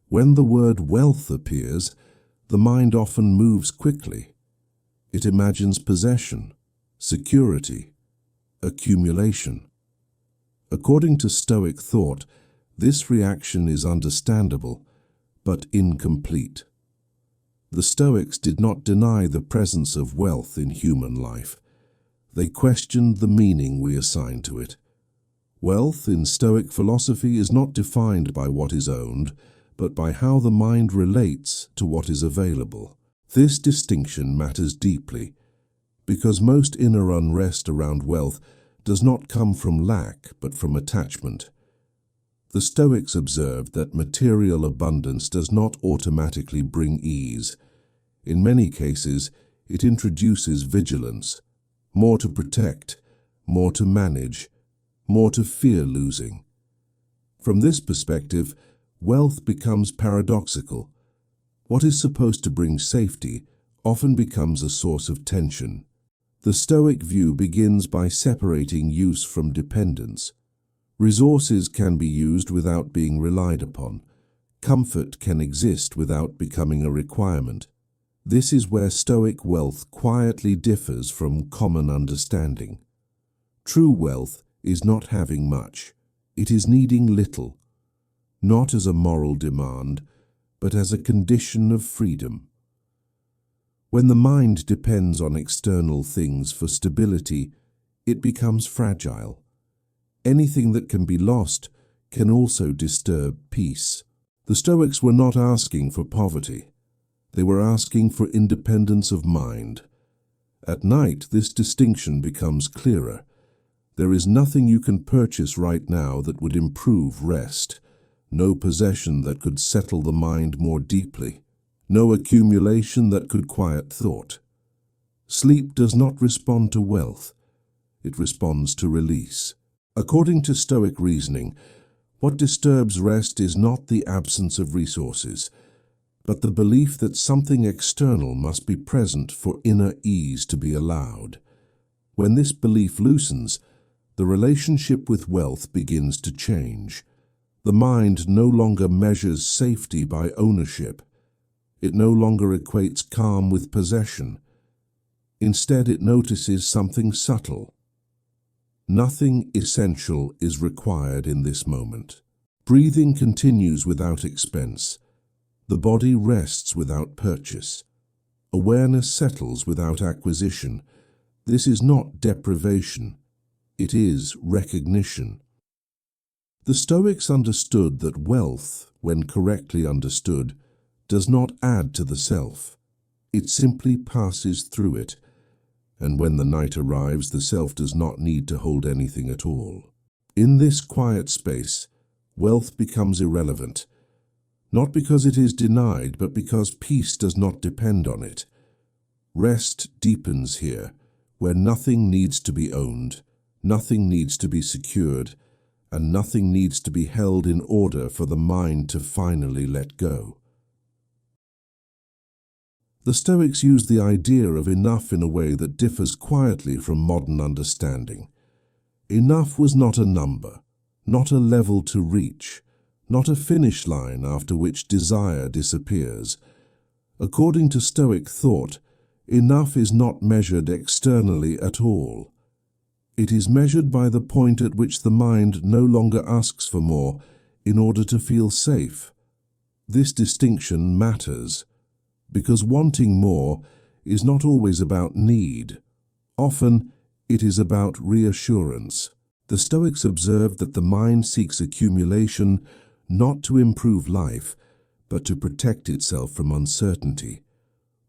When the word wealth appears, the mind often moves quickly. It imagines possession, security, accumulation. According to Stoic thought, this reaction is understandable, but incomplete. The Stoics did not deny the presence of wealth in human life. They questioned the meaning we assign to it. Wealth in Stoic philosophy is not defined by what is owned, but by how the mind relates to what is available. This distinction matters deeply, because most inner unrest around wealth does not come from lack, but from attachment. The Stoics observed that material abundance does not automatically bring ease. In many cases, it introduces vigilance, more to protect, more to manage, more to fear losing. From this perspective, wealth becomes paradoxical. What is supposed to bring safety often becomes a source of tension. The Stoic view begins by separating use from dependence. Resources can be used without being relied upon. Comfort can exist without becoming a requirement. This is where Stoic wealth quietly differs from common understanding. True wealth is not having much. It is needing little, not as a moral demand, but as a condition of freedom. When the mind depends on external things for stability, it becomes fragile. Anything that can be lost can also disturb peace. The Stoics were not asking for poverty. They were asking for independence of mind. At night, this distinction becomes clearer. There is nothing you can purchase right now that would improve rest, no possession that could settle the mind more deeply, no accumulation that could quiet thought. Sleep does not respond to wealth. It responds to release. According to Stoic reasoning, what disturbs rest is not the absence of resources, but the belief that something external must be present for inner ease to be allowed. When this belief loosens, the relationship with wealth begins to change. The mind no longer measures safety by ownership. It no longer equates calm with possession. Instead, it notices something subtle. Nothing essential is required in this moment. Breathing continues without expense. The body rests without purchase. Awareness settles without acquisition. This is not deprivation. It is recognition. The Stoics understood that wealth, when correctly understood, does not add to the self. It simply passes through it. And when the night arrives, the self does not need to hold anything at all. In this quiet space, wealth becomes irrelevant, not because it is denied, but because peace does not depend on it. Rest deepens here, where nothing needs to be owned, nothing needs to be secured, and nothing needs to be held in order for the mind to finally let go. The Stoics used the idea of enough in a way that differs quietly from modern understanding. Enough was not a number, not a level to reach, not a finish line after which desire disappears. According to Stoic thought, enough is not measured externally at all. It is measured by the point at which the mind no longer asks for more in order to feel safe. This distinction matters, because wanting more is not always about need. Often, it is about reassurance. The Stoics observed that the mind seeks accumulation not to improve life, but to protect itself from uncertainty.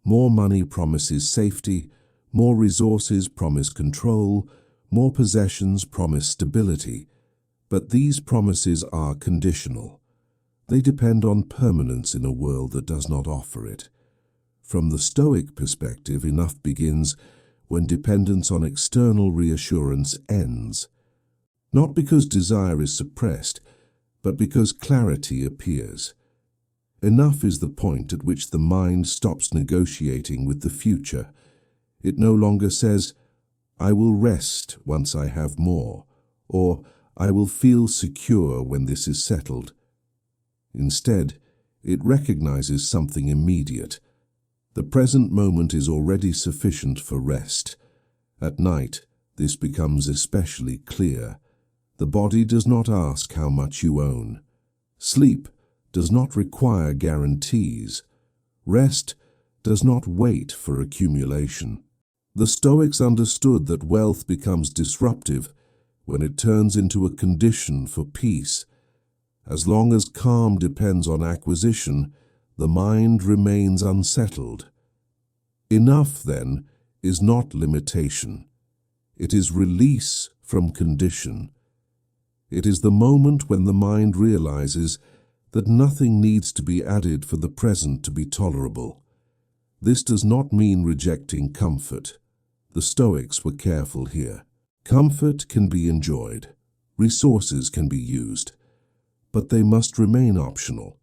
More money promises safety, more resources promise control, more possessions promise stability. But these promises are conditional. They depend on permanence in a world that does not offer it. From the Stoic perspective, enough begins when dependence on external reassurance ends. Not because desire is suppressed, but because clarity appears. Enough is the point at which the mind stops negotiating with the future. It no longer says, "I will rest once I have more," or "I will feel secure when this is settled." Instead, It recognizes something immediate. The present moment is already sufficient for rest. At night, this becomes especially clear. The body does not ask how much you own. Sleep does not require guarantees. Rest does not wait for accumulation. The Stoics understood that wealth becomes disruptive when it turns into a condition for peace. As long as calm depends on acquisition, the mind remains unsettled. Enough, then, is not limitation. It is release from condition. It is the moment when the mind realizes that nothing needs to be added for the present to be tolerable. This does not mean rejecting comfort. The Stoics were careful here. Comfort can be enjoyed. Resources can be used. But they must remain optional.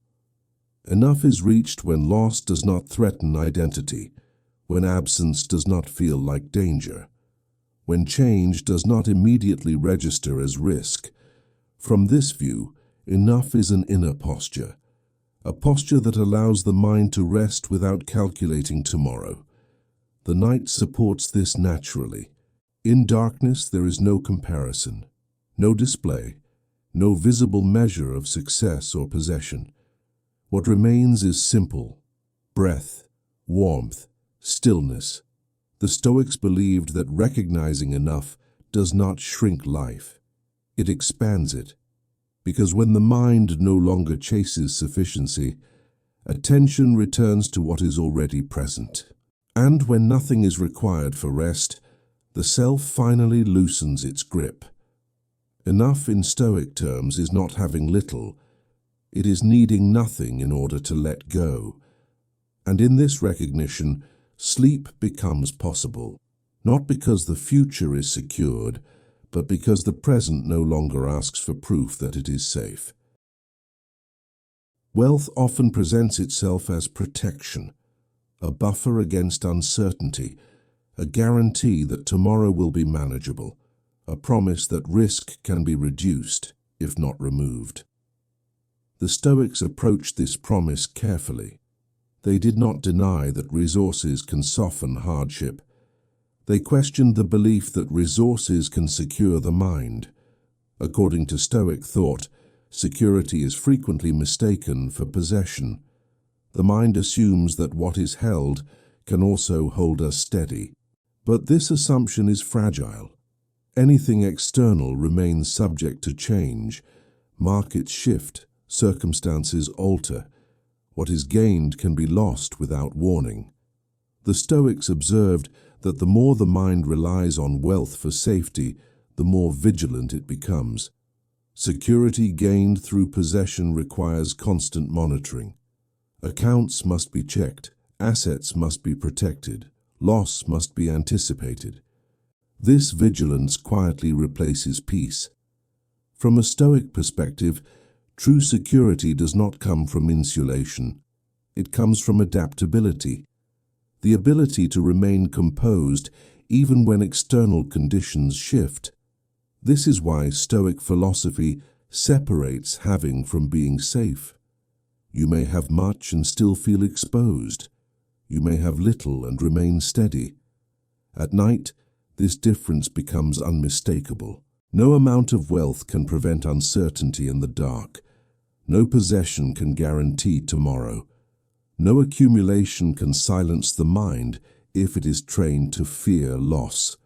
Enough is reached when loss does not threaten identity, when absence does not feel like danger, when change does not immediately register as risk. From this view, enough is an inner posture, a posture that allows the mind to rest without calculating tomorrow. The night supports this naturally. In darkness there is no comparison, no display, no visible measure of success or possession. What remains is simple: breath, warmth, stillness. The Stoics believed that recognizing enough does not shrink life. It expands it, because when the mind no longer chases sufficiency, attention returns to what is already present. And when nothing is required for rest, the self finally loosens its grip. Enough in Stoic terms is not having little. It is needing nothing in order to let go. And in this recognition, sleep becomes possible, not because the future is secured, but because the present no longer asks for proof that it is safe. Wealth often presents itself as protection, a buffer against uncertainty, a guarantee that tomorrow will be manageable, a promise that risk can be reduced, if not removed. The Stoics approached this promise carefully. They did not deny that resources can soften hardship. They questioned the belief that resources can secure the mind. According to Stoic thought, security is frequently mistaken for possession. The mind assumes that what is held can also hold us steady. But this assumption is fragile. Anything external remains subject to change. Markets shift, circumstances alter. What is gained can be lost without warning. The Stoics observed that the more the mind relies on wealth for safety, the more vigilant it becomes. Security gained through possession requires constant monitoring. Accounts must be checked, assets must be protected, loss must be anticipated. This vigilance quietly replaces peace. From a Stoic perspective, true security does not come from insulation. It comes from adaptability, the ability to remain composed even when external conditions shift. This is why Stoic philosophy separates having from being safe. You may have much and still feel exposed. You may have little and remain steady. At night, this difference becomes unmistakable. No amount of wealth can prevent uncertainty in the dark. No possession can guarantee tomorrow. No accumulation can silence the mind if it is trained to fear loss.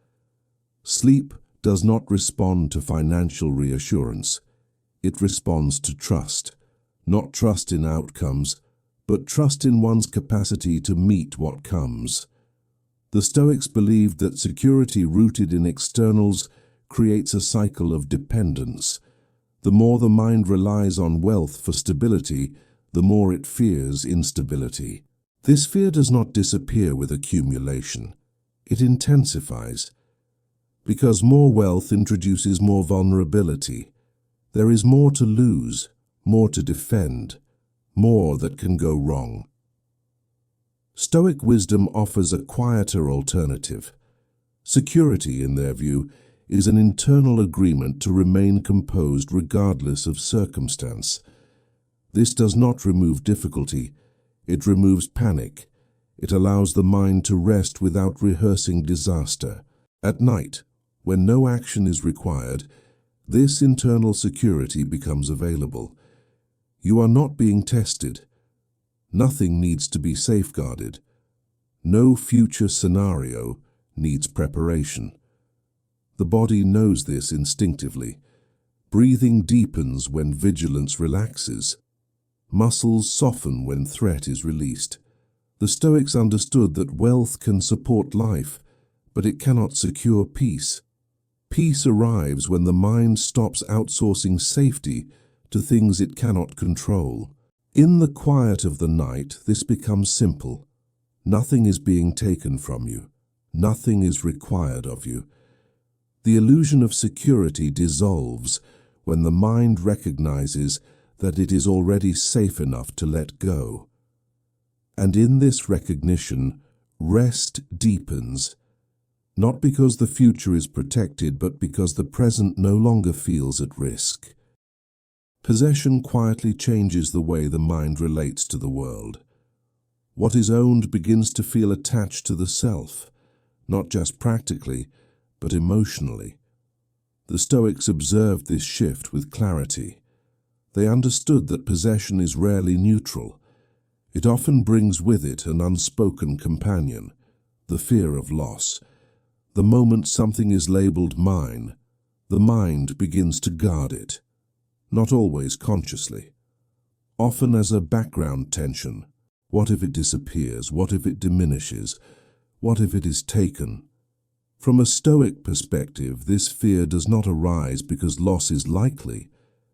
Sleep does not respond to financial reassurance. It responds to trust. Not trust in outcomes, but trust in one's capacity to meet what comes. The Stoics believed that security rooted in externals creates a cycle of dependence. The more the mind relies on wealth for stability, the more it fears instability. This fear does not disappear with accumulation. It intensifies. Because more wealth introduces more vulnerability. There is more to lose, more to defend, more that can go wrong. Stoic wisdom offers a quieter alternative. Security, in their view, is an internal agreement to remain composed regardless of circumstance. This does not remove difficulty, it removes panic. It allows the mind to rest without rehearsing disaster. At night, when no action is required, this internal security becomes available. You are not being tested. Nothing needs to be safeguarded. No future scenario needs preparation. The body knows this instinctively. Breathing deepens when vigilance relaxes. Muscles soften when threat is released. The Stoics understood that wealth can support life, but it cannot secure peace. Peace arrives when the mind stops outsourcing safety to things it cannot control. In the quiet of the night, this becomes simple. Nothing is being taken from you. Nothing is required of you. The illusion of security dissolves when the mind recognizes that it is already safe enough to let go. And in this recognition, rest deepens, not because the future is protected, but because the present no longer feels at risk. Possession quietly changes the way the mind relates to the world. What is owned begins to feel attached to the self, not just practically, but emotionally. The Stoics observed this shift with clarity. They understood that possession is rarely neutral. It often brings with it an unspoken companion, the fear of loss. The moment something is labeled mine, the mind begins to guard it, not always consciously. Often as a background tension. What if it disappears? What if it diminishes? What if it is taken? From a Stoic perspective, this fear does not arise because loss is likely,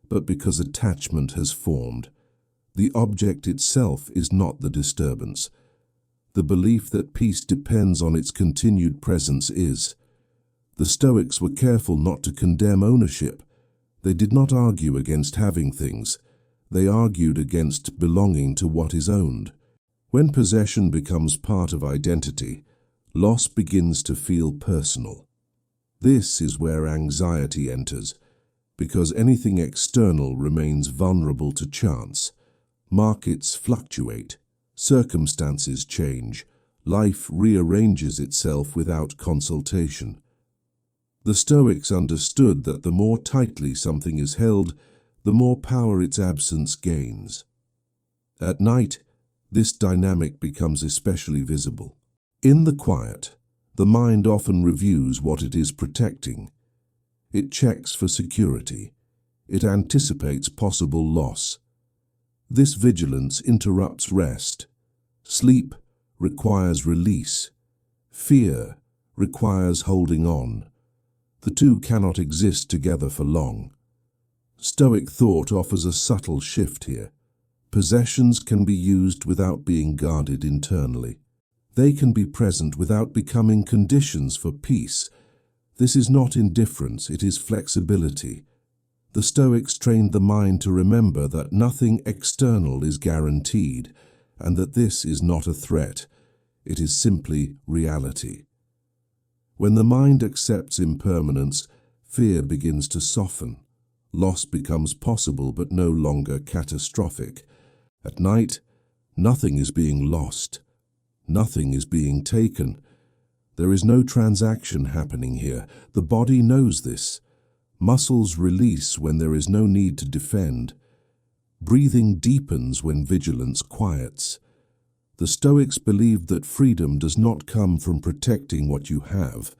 but because attachment has formed. The object itself is not the disturbance. The belief that peace depends on its continued presence is. The Stoics were careful not to condemn ownership. They did not argue against having things. They argued against belonging to what is owned. When possession becomes part of identity, loss begins to feel personal. This is where anxiety enters, because anything external remains vulnerable to chance. Markets fluctuate, circumstances change, life rearranges itself without consultation. The Stoics understood that the more tightly something is held, the more power its absence gains. At night, this dynamic becomes especially visible. In the quiet, the mind often reviews what it is protecting. It checks for security. It anticipates possible loss. This vigilance interrupts rest. Sleep requires release. Fear requires holding on. The two cannot exist together for long. Stoic thought offers a subtle shift here. Possessions can be used without being guarded internally. They can be present without becoming conditions for peace. This is not indifference, it is flexibility. The Stoics trained the mind to remember that nothing external is guaranteed, and that this is not a threat. It is simply reality. When the mind accepts impermanence, fear begins to soften. Loss becomes possible but no longer catastrophic. At night, nothing is being lost. Nothing is being taken. There is no transaction happening here. The body knows this. Muscles release when there is no need to defend. Breathing deepens when vigilance quiets. The Stoics believed that freedom does not come from protecting what you have,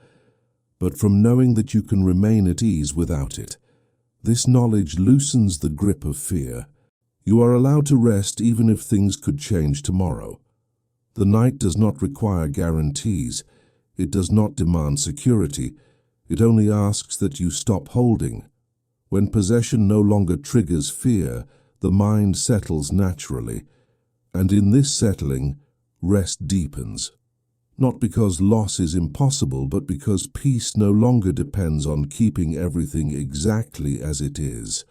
but from knowing that you can remain at ease without it. This knowledge loosens the grip of fear. You are allowed to rest even if things could change tomorrow. The night does not require guarantees. It does not demand security. It only asks that you stop holding. When possession no longer triggers fear, the mind settles naturally. And in this settling, rest deepens. Not because loss is impossible, but because peace no longer depends on keeping everything exactly as it is.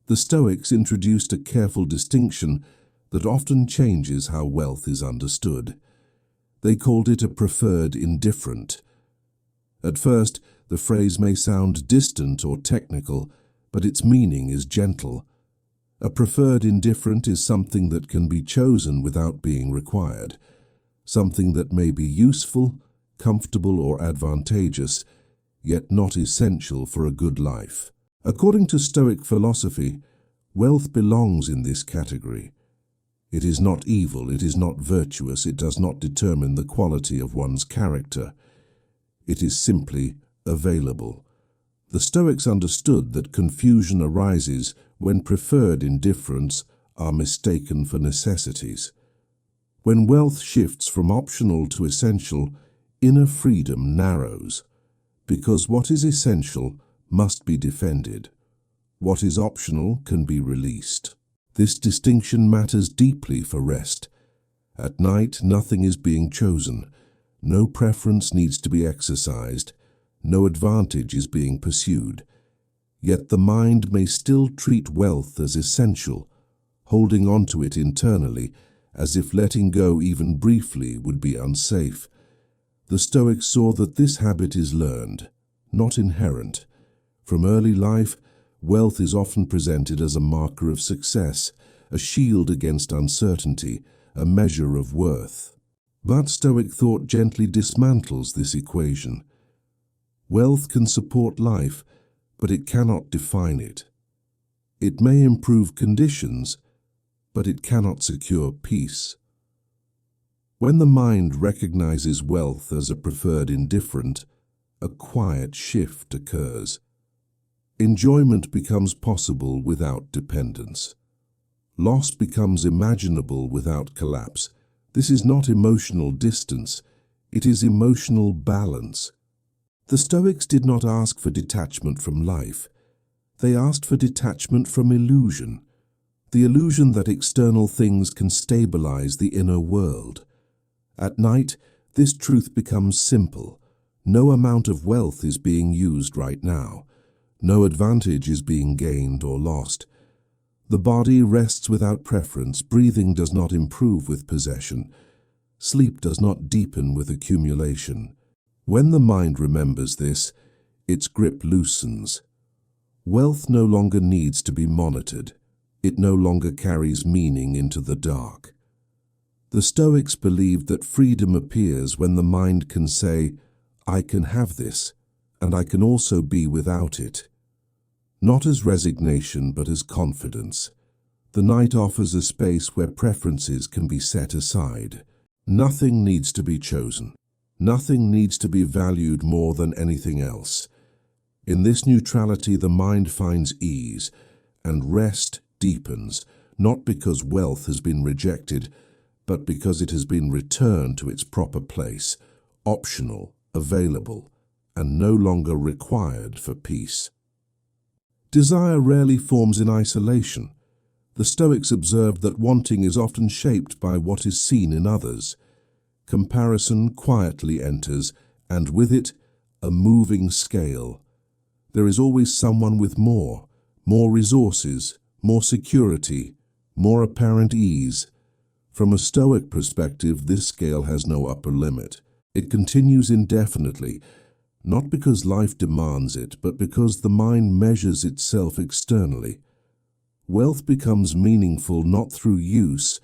The Stoics introduced a careful distinction that often changes how wealth is understood. They called it a preferred indifferent. At first, the phrase may sound distant or technical, but its meaning is gentle. A preferred indifferent is something that can be chosen without being required, something that may be useful, comfortable, or advantageous, yet not essential for a good life. According to Stoic philosophy, wealth belongs in this category. It is not evil, it is not virtuous, it does not determine the quality of one's character. It is simply available. The Stoics understood that confusion arises when preferred indifferents are mistaken for necessities. When wealth shifts from optional to essential, inner freedom narrows, because what is essential must be defended. What is optional can be released. This distinction matters deeply for rest. At night, nothing is being chosen. No preference needs to be exercised. No advantage is being pursued. Yet the mind may still treat wealth as essential, holding on to it internally, as if letting go even briefly would be unsafe. The Stoics saw that this habit is learned, not inherent. From early life, wealth is often presented as a marker of success, a shield against uncertainty, a measure of worth. But Stoic thought gently dismantles this equation. Wealth can support life, but it cannot define it. It may improve conditions, but it cannot secure peace. When the mind recognizes wealth as a preferred indifferent, a quiet shift occurs. Enjoyment becomes possible without dependence. Loss becomes imaginable without collapse. This is not emotional distance, it is emotional balance. The Stoics did not ask for detachment from life. They asked for detachment from illusion, the illusion that external things can stabilize the inner world. At night, this truth becomes simple. No amount of wealth is being used right now. No advantage is being gained or lost. The body rests without preference. Breathing does not improve with possession. Sleep does not deepen with accumulation. When the mind remembers this, its grip loosens. Wealth no longer needs to be monitored. It no longer carries meaning into the dark. The Stoics believed that freedom appears when the mind can say, "I can have this, and I can also be without it." Not as resignation, but as confidence. The night offers a space where preferences can be set aside. Nothing needs to be chosen. Nothing needs to be valued more than anything else. In this neutrality, the mind finds ease, and rest deepens, not because wealth has been rejected, but because it has been returned to its proper place, optional, available, and no longer required for peace. Desire rarely forms in isolation. The Stoics observed that wanting is often shaped by what is seen in others. Comparison quietly enters, and with it, a moving scale. There is always someone with more resources, more security, more apparent ease. From a Stoic perspective, this scale has no upper limit. It continues indefinitely, not because life demands it, but because the mind measures itself externally. Wealth becomes meaningful not through use,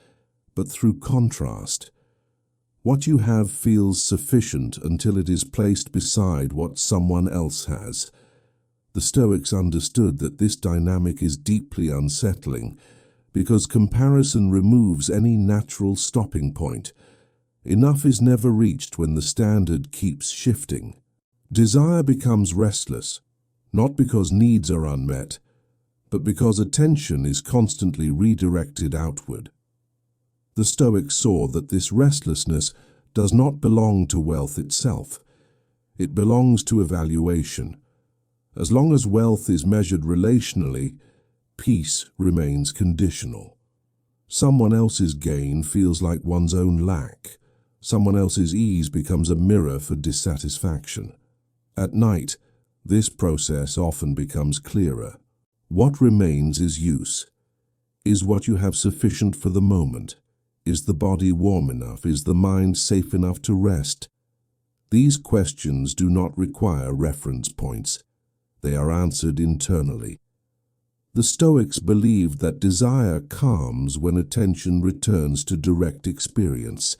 but through contrast. What you have feels sufficient until it is placed beside what someone else has. The Stoics understood that this dynamic is deeply unsettling, because comparison removes any natural stopping point. Enough is never reached when the standard keeps shifting. Desire becomes restless, not because needs are unmet, but because attention is constantly redirected outward. The Stoics saw that this restlessness does not belong to wealth itself. It belongs to evaluation. As long as wealth is measured relationally, peace remains conditional. Someone else's gain feels like one's own lack. Someone else's ease becomes a mirror for dissatisfaction. At night, this process often becomes clearer. What remains is use. Is what you have sufficient for the moment? Is the body warm enough? Is the mind safe enough to rest? These questions do not require reference points. They are answered internally. The Stoics believed that desire calms when attention returns to direct experience,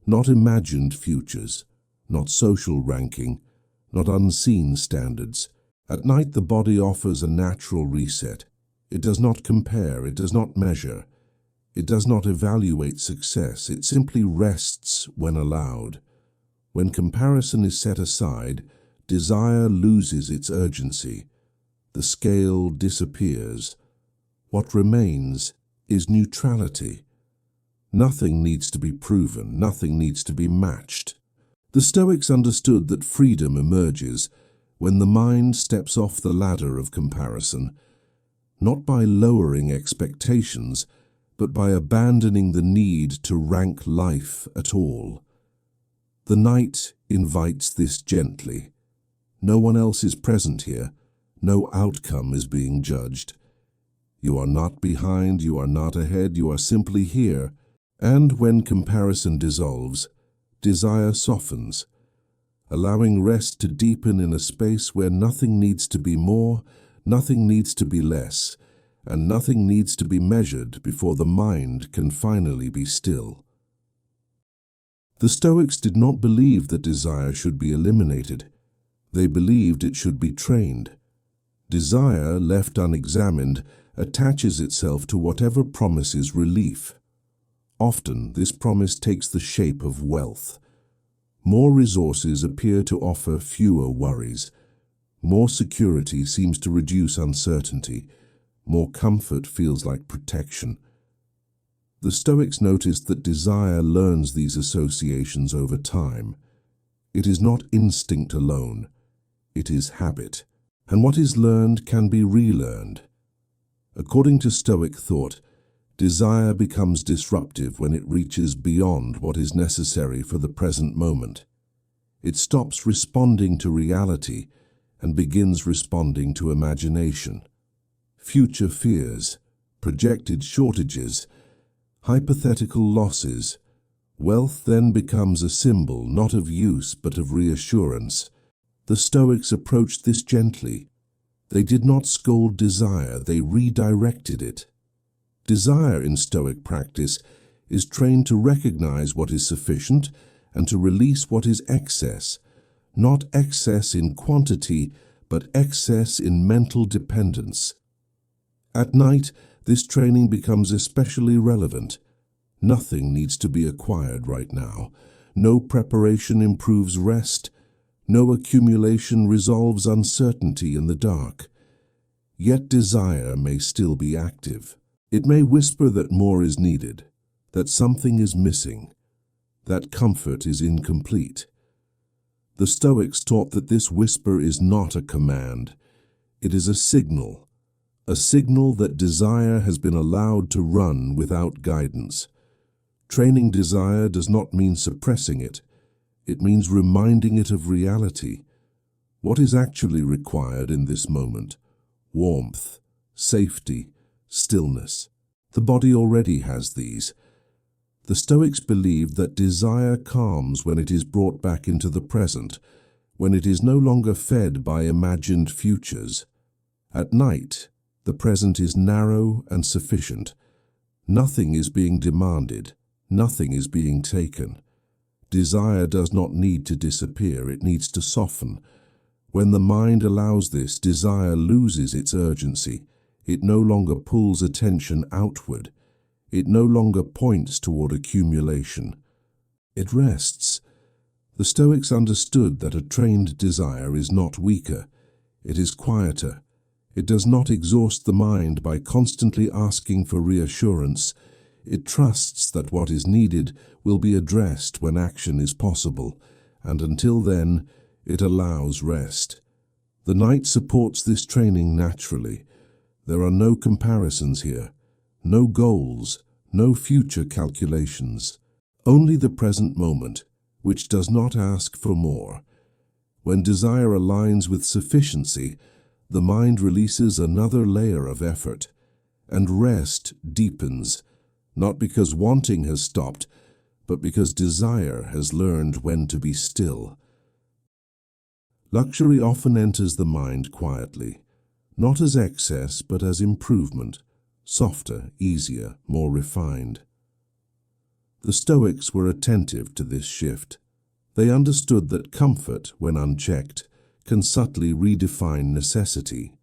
not imagined futures, not social ranking, not unseen standards. At night, the body offers a natural reset. It does not compare, it does not measure, it does not evaluate success. It simply rests when allowed. When comparison is set aside, desire loses its urgency. The scale disappears. What remains is neutrality. Nothing needs to be proven, nothing needs to be matched. The Stoics understood that freedom emerges when the mind steps off the ladder of comparison, not by lowering expectations, but by abandoning the need to rank life at all. The night invites this gently. No one else is present here. No outcome is being judged. You are not behind, you are not ahead, you are simply here. And when comparison dissolves, desire softens, allowing rest to deepen in a space where nothing needs to be more, nothing needs to be less, and nothing needs to be measured before the mind can finally be still. The Stoics did not believe that desire should be eliminated. They believed it should be trained. Desire, left unexamined, attaches itself to whatever promises relief. Often, this promise takes the shape of wealth. More resources appear to offer fewer worries. More security seems to reduce uncertainty. More comfort feels like protection. The Stoics noticed that desire learns these associations over time. It is not instinct alone. It is habit. And what is learned can be relearned. According to Stoic thought, desire becomes disruptive when it reaches beyond what is necessary for the present moment. It stops responding to reality and begins responding to imagination. Future fears, projected shortages, hypothetical losses. Wealth then becomes a symbol not of use but of reassurance. The Stoics approached this gently. They did not scold desire, they redirected it. Desire in Stoic practice is trained to recognize what is sufficient and to release what is excess, not excess in quantity, but excess in mental dependence. At night, this training becomes especially relevant. Nothing needs to be acquired right now. No preparation improves rest. No accumulation resolves uncertainty in the dark. Yet desire may still be active. It may whisper that more is needed, that something is missing, that comfort is incomplete. The Stoics taught that this whisper is not a command. It is a signal that desire has been allowed to run without guidance. Training desire does not mean suppressing it. It means reminding it of reality. What is actually required in this moment? Warmth, safety, stillness. The body already has these. The Stoics believed that desire calms when it is brought back into the present, when it is no longer fed by imagined futures. At night, the present is narrow and sufficient. Nothing is being demanded. Nothing is being taken. Desire does not need to disappear, it needs to soften. When the mind allows this, desire loses its urgency. It no longer pulls attention outward. It no longer points toward accumulation. It rests. The Stoics understood that a trained desire is not weaker. It is quieter. It does not exhaust the mind by constantly asking for reassurance. It trusts that what is needed will be addressed when action is possible, and until then, it allows rest. The night supports this training naturally. There are no comparisons here, no goals, no future calculations. Only the present moment, which does not ask for more. When desire aligns with sufficiency, the mind releases another layer of effort, and rest deepens, not because wanting has stopped, but because desire has learned when to be still. Luxury often enters the mind quietly. not as excess but as improvement, softer, easier, more refined. The Stoics were attentive to this shift. They understood that comfort, when unchecked, can subtly redefine necessity.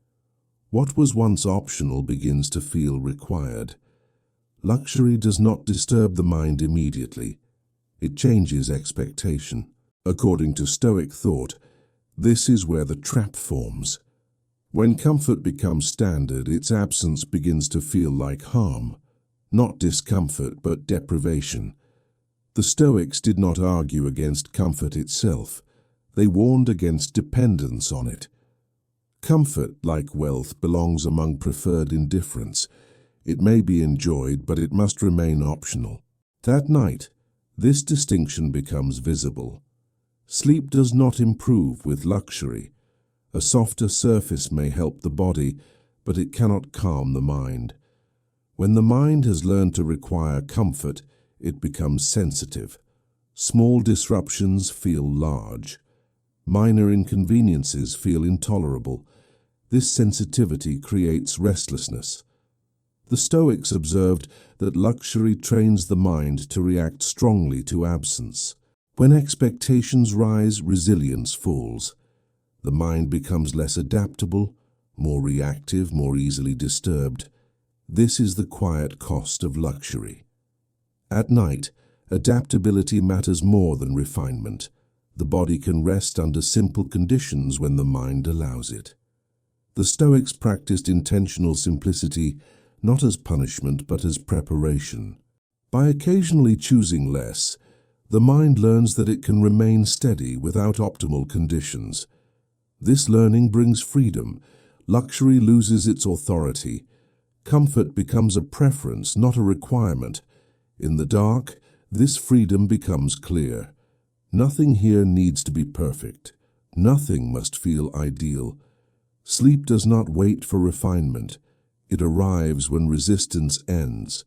What was once optional begins to feel required. Luxury does not disturb the mind immediately. It changes expectation. According to Stoic thought, this is where the trap forms. When comfort becomes standard, its absence begins to feel like harm, not discomfort but deprivation. The Stoics did not argue against comfort itself. They warned against dependence on it. Comfort, like wealth, belongs among preferred indifference. It may be enjoyed, but it must remain optional. That night, this distinction becomes visible. Sleep does not improve with luxury. A softer surface may help the body, but it cannot calm the mind. When the mind has learned to require comfort, it becomes sensitive. Small disruptions feel large. Minor inconveniences feel intolerable. This sensitivity creates restlessness. The Stoics observed that luxury trains the mind to react strongly to absence. When expectations rise, resilience falls. The mind becomes less adaptable, more reactive, more easily disturbed. This is the quiet cost of luxury. At night, adaptability matters more than refinement. The body can rest under simple conditions when the mind allows it. The Stoics practiced intentional simplicity, not as punishment but as preparation. By occasionally choosing less, the mind learns that it can remain steady without optimal conditions. This learning brings freedom. Luxury loses its authority. Comfort becomes a preference, not a requirement. In the dark, this freedom becomes clear. Nothing here needs to be perfect. Nothing must feel ideal. Sleep does not wait for refinement. It arrives when resistance ends.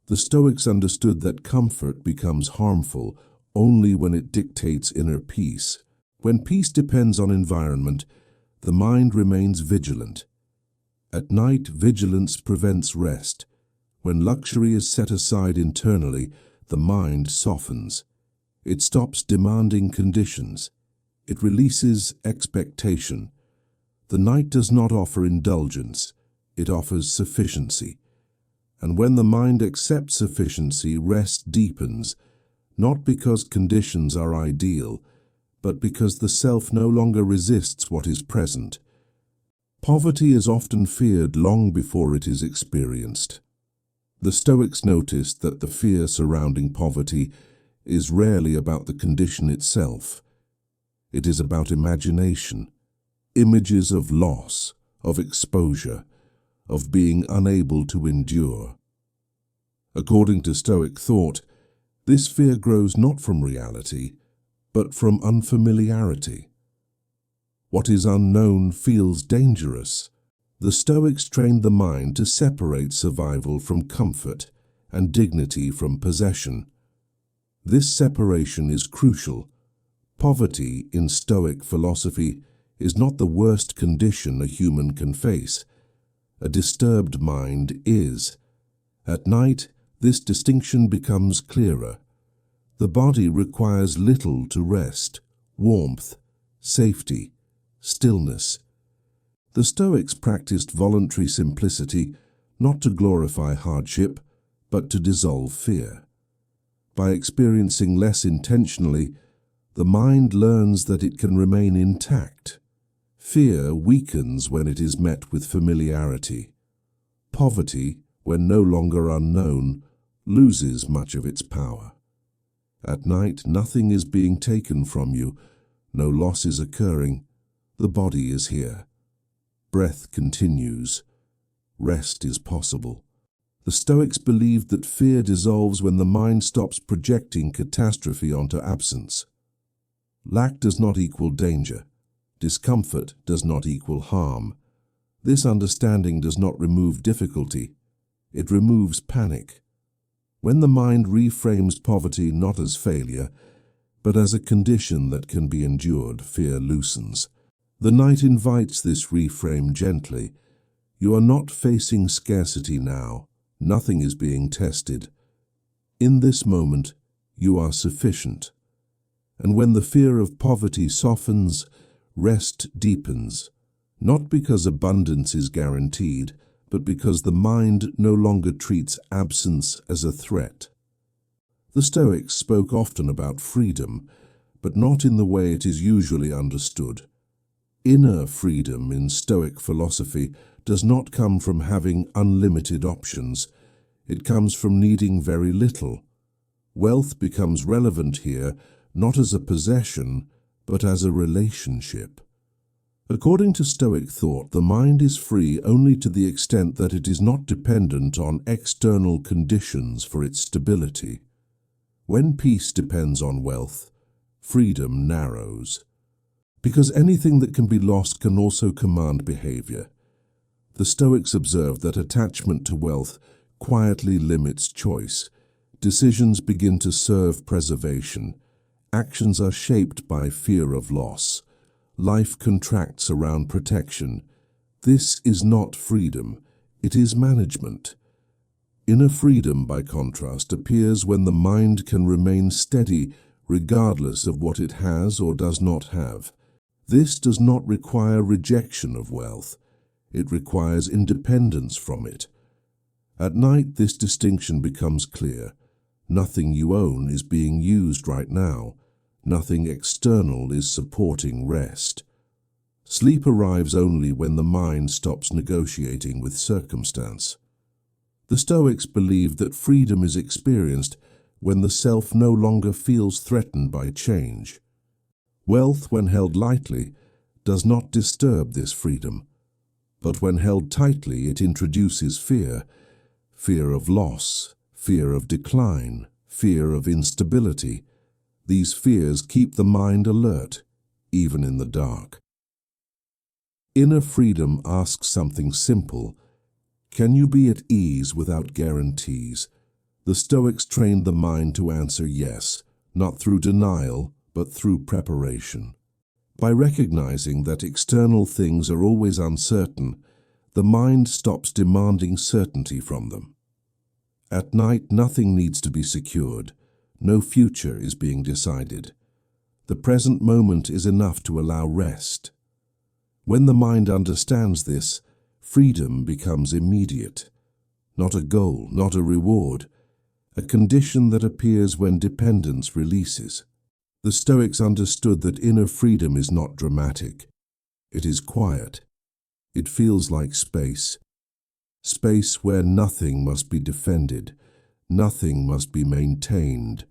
The Stoics understood that comfort becomes harmful only when it dictates inner peace. When peace depends on environment, the mind remains vigilant. At night, vigilance prevents rest. When luxury is set aside internally, the mind softens. It stops demanding conditions. It releases expectation. The night does not offer indulgence. It offers sufficiency. And when the mind accepts sufficiency, rest deepens, not because conditions are ideal, but because the self no longer resists what is present. Poverty is often feared long before it is experienced. The Stoics noticed that the fear surrounding poverty is rarely about the condition itself. It is about imagination, images of loss, of exposure, of being unable to endure. According to Stoic thought, this fear grows not from reality, but from unfamiliarity. What is unknown feels dangerous. The Stoics trained the mind to separate survival from comfort and dignity from possession. This separation is crucial. Poverty, in Stoic philosophy, is not the worst condition a human can face. A disturbed mind is. At night, this distinction becomes clearer. The body requires little to rest: warmth, safety, stillness. The Stoics practiced voluntary simplicity, not to glorify hardship, but to dissolve fear. By experiencing less intentionally, the mind learns that it can remain intact. Fear weakens when it is met with familiarity. Poverty, when no longer unknown, loses much of its power. At night, nothing is being taken from you, no loss is occurring. The body is here. Breath continues. Rest is possible. The Stoics believed that fear dissolves when the mind stops projecting catastrophe onto absence. Lack does not equal danger. Discomfort does not equal harm. This understanding does not remove difficulty. It removes panic. When the mind reframes poverty not as failure, but as a condition that can be endured, fear loosens. The night invites this reframe gently. You are not facing scarcity now. Nothing is being tested. In this moment, you are sufficient. And when the fear of poverty softens, rest deepens, not because abundance is guaranteed, but because the mind no longer treats absence as a threat. The Stoics spoke often about freedom, but not in the way it is usually understood. Inner freedom in Stoic philosophy does not come from having unlimited options. It comes from needing very little. Wealth becomes relevant here not as a possession, but as a relationship. According to Stoic thought, the mind is free only to the extent that it is not dependent on external conditions for its stability. When peace depends on wealth, freedom narrows. Because anything that can be lost can also command behavior. The Stoics observed that attachment to wealth quietly limits choice. Decisions begin to serve preservation. Actions are shaped by fear of loss. Life contracts around protection. This is not freedom, it is management. Inner freedom, by contrast, appears when the mind can remain steady regardless of what it has or does not have. This does not require rejection of wealth. It requires independence from it. At night, this distinction becomes clear. Nothing you own is being used right now. Nothing external is supporting rest. Sleep arrives only when the mind stops negotiating with circumstance. The Stoics believed that freedom is experienced when the self no longer feels threatened by change. Wealth, when held lightly, does not disturb this freedom, but when held tightly it introduces fear of loss, fear of decline, fear of instability. These fears keep the mind alert, even in the dark. Inner freedom asks something simple. Can you be at ease without guarantees? The Stoics trained the mind to answer yes, not through denial, but through preparation. By recognizing that external things are always uncertain, the mind stops demanding certainty from them. At night, nothing needs to be secured. No future is being decided. The present moment is enough to allow rest. When the mind understands this, freedom becomes immediate. Not a goal, not a reward, a condition that appears when dependence releases. The Stoics understood that inner freedom is not dramatic. It is quiet. It feels like space. Space where nothing must be defended, nothing must be maintained,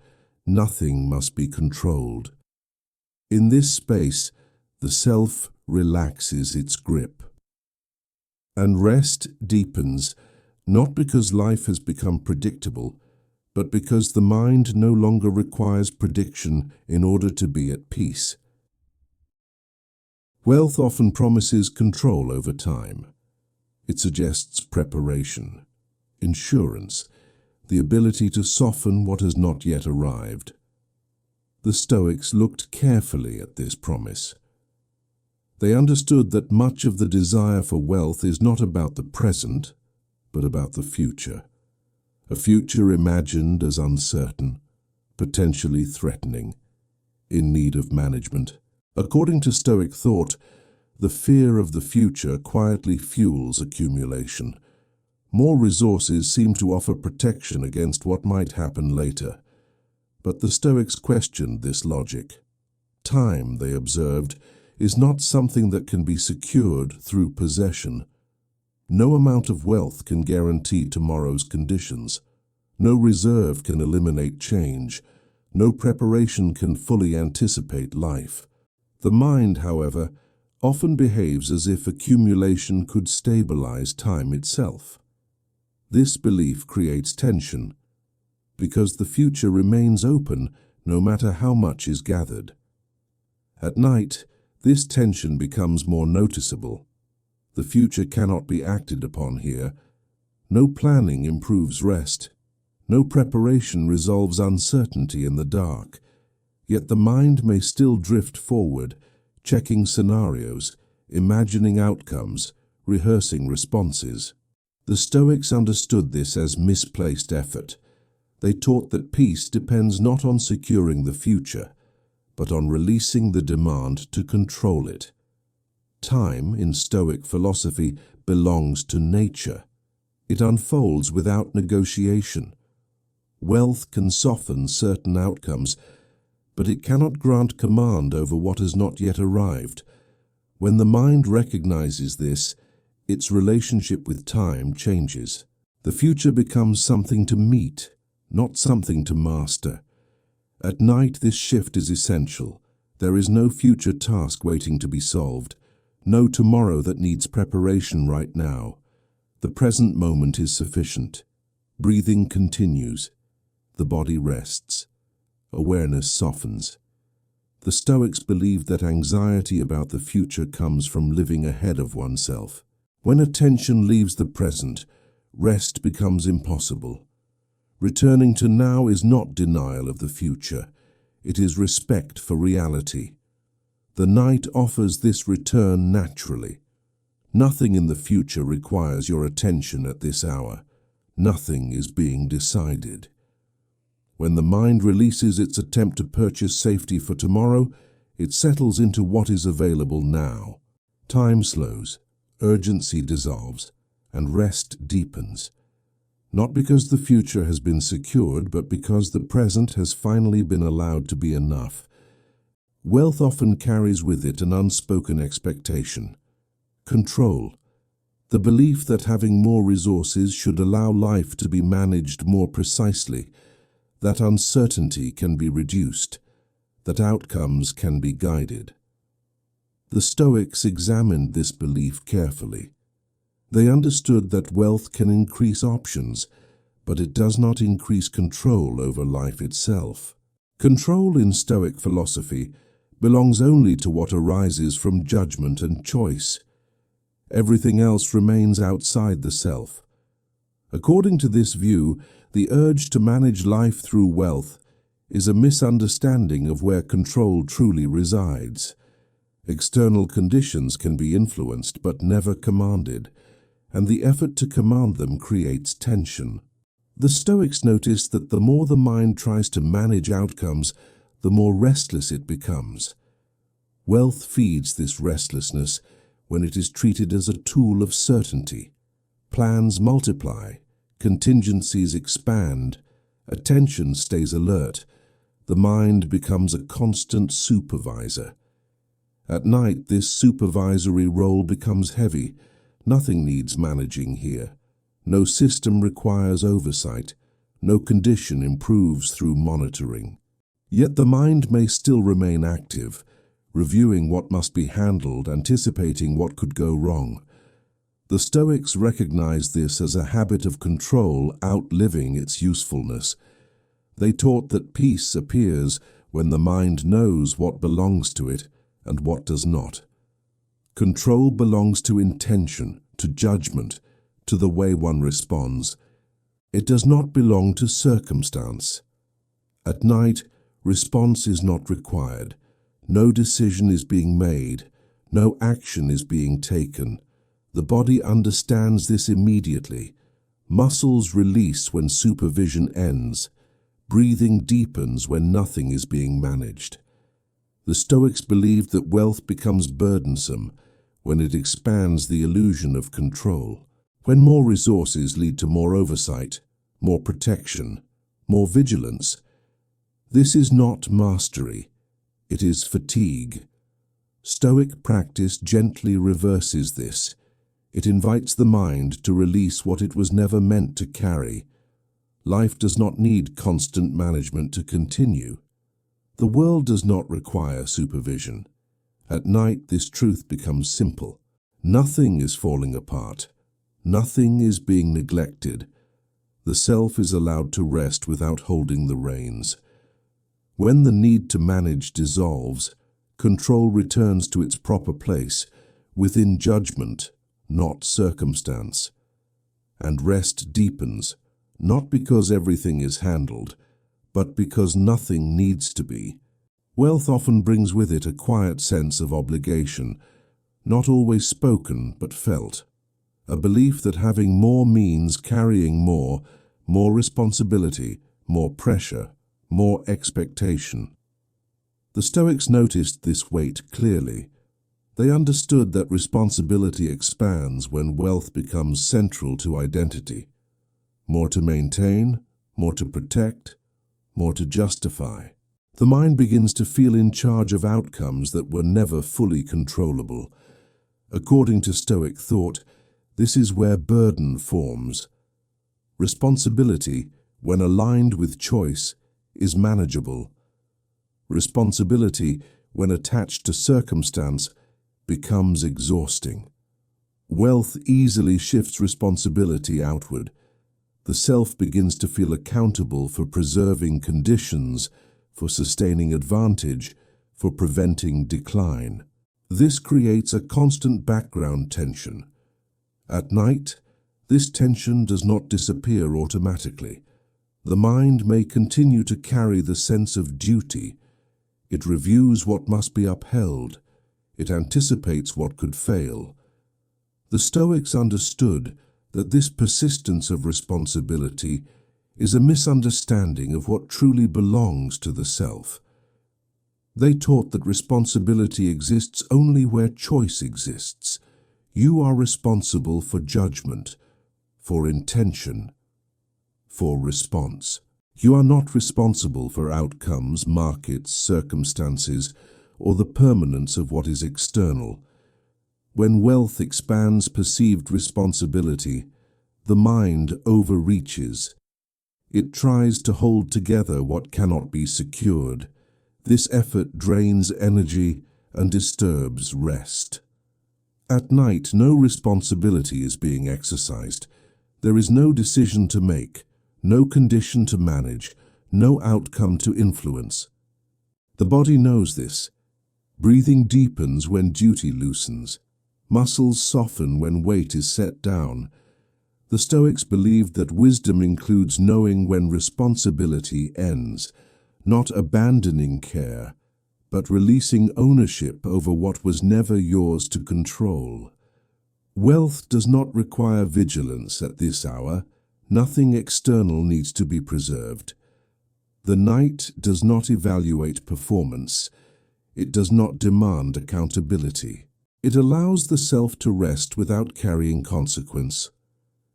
nothing must be controlled. In this space, the self relaxes its grip. And rest deepens, not because life has become predictable, but because the mind no longer requires prediction in order to be at peace. Wealth often promises control over time. It suggests preparation, insurance, the ability to soften what has not yet arrived. The Stoics looked carefully at this promise. They understood that much of the desire for wealth is not about the present, but about the future. A future imagined as uncertain, potentially threatening, in need of management. According to Stoic thought, the fear of the future quietly fuels accumulation. More resources seem to offer protection against what might happen later. But the Stoics questioned this logic. Time, they observed, is not something that can be secured through possession. No amount of wealth can guarantee tomorrow's conditions. No reserve can eliminate change. No preparation can fully anticipate life. The mind, however, often behaves as if accumulation could stabilize time itself. This belief creates tension, because the future remains open no matter how much is gathered. At night, this tension becomes more noticeable. The future cannot be acted upon here. No planning improves rest. No preparation resolves uncertainty in the dark. Yet the mind may still drift forward, checking scenarios, imagining outcomes, rehearsing responses. The Stoics understood this as misplaced effort. They taught that peace depends not on securing the future, but on releasing the demand to control it. Time, in Stoic philosophy, belongs to nature. It unfolds without negotiation. Wealth can soften certain outcomes, but it cannot grant command over what has not yet arrived. When the mind recognizes this, its relationship with time changes. The future becomes something to meet, not something to master. At night, this shift is essential. There is no future task waiting to be solved, no tomorrow that needs preparation right now. The present moment is sufficient. Breathing continues. The body rests. Awareness softens. The Stoics believed that anxiety about the future comes from living ahead of oneself. When attention leaves the present, rest becomes impossible. Returning to now is not denial of the future. It is respect for reality. The night offers this return naturally. Nothing in the future requires your attention at this hour. Nothing is being decided. When the mind releases its attempt to purchase safety for tomorrow, it settles into what is available now. Time slows, urgency dissolves, and rest deepens. Not because the future has been secured, but because the present has finally been allowed to be enough. Wealth often carries with it an unspoken expectation. Control. The belief that having more resources should allow life to be managed more precisely, that uncertainty can be reduced, that outcomes can be guided. The Stoics examined this belief carefully. They understood that wealth can increase options, but it does not increase control over life itself. Control in Stoic philosophy belongs only to what arises from judgment and choice. Everything else remains outside the self. According to this view, the urge to manage life through wealth is a misunderstanding of where control truly resides. External conditions can be influenced but never commanded, and the effort to command them creates tension. The Stoics noticed that the more the mind tries to manage outcomes, the more restless it becomes. Wealth feeds this restlessness when it is treated as a tool of certainty. Plans multiply, contingencies expand, attention stays alert. The mind becomes a constant supervisor. At night, this supervisory role becomes heavy. Nothing needs managing here. No system requires oversight. No condition improves through monitoring. Yet the mind may still remain active, reviewing what must be handled, anticipating what could go wrong. The Stoics recognized this as a habit of control outliving its usefulness. They taught that peace appears when the mind knows what belongs to it and what does not. Control belongs to intention, to judgment, to the way one responds. It does not belong to circumstance. At night, response is not required. No decision is being made. No action is being taken. The body understands this immediately. Muscles release when supervision ends. Breathing deepens when nothing is being managed. The Stoics believed that wealth becomes burdensome when it expands the illusion of control. When more resources lead to more oversight, more protection, more vigilance, this is not mastery, it is fatigue. Stoic practice gently reverses this. It invites the mind to release what it was never meant to carry. Life does not need constant management to continue. The world does not require supervision. At night, this truth becomes simple. Nothing is falling apart. Nothing is being neglected. The self is allowed to rest without holding the reins. When the need to manage dissolves, control returns to its proper place, within judgment, not circumstance. And rest deepens, not because everything is handled, but because nothing needs to be. Wealth often brings with it a quiet sense of obligation. not always spoken but felt, a belief that having more means carrying more responsibility, more pressure, more expectation. The Stoics noticed this weight clearly. They understood that responsibility expands when wealth becomes central to identity. More to maintain, more to protect, more to justify. The mind begins to feel in charge of outcomes that were never fully controllable. According to Stoic thought, this is where burden forms. Responsibility, when aligned with choice, is manageable. Responsibility, when attached to circumstance, becomes exhausting. Wealth easily shifts responsibility outward. The self begins to feel accountable for preserving conditions, for sustaining advantage, for preventing decline. This creates a constant background tension. At night, this tension does not disappear automatically. The mind may continue to carry the sense of duty. It reviews what must be upheld. It anticipates what could fail. The Stoics understood that this persistence of responsibility is a misunderstanding of what truly belongs to the self. They taught that responsibility exists only where choice exists. You are responsible for judgment, for intention, for response. You are not responsible for outcomes, markets, circumstances, or the permanence of what is external. When wealth expands perceived responsibility, the mind overreaches. It tries to hold together what cannot be secured. This effort drains energy and disturbs rest. At night, no responsibility is being exercised. There is no decision to make, no condition to manage, no outcome to influence. The body knows this. Breathing deepens when duty loosens. Muscles soften when weight is set down. The Stoics believed that wisdom includes knowing when responsibility ends, not abandoning care, but releasing ownership over what was never yours to control. Wealth does not require vigilance at this hour. Nothing external needs to be preserved. The night does not evaluate performance. It does not demand accountability. It allows the self to rest without carrying consequence.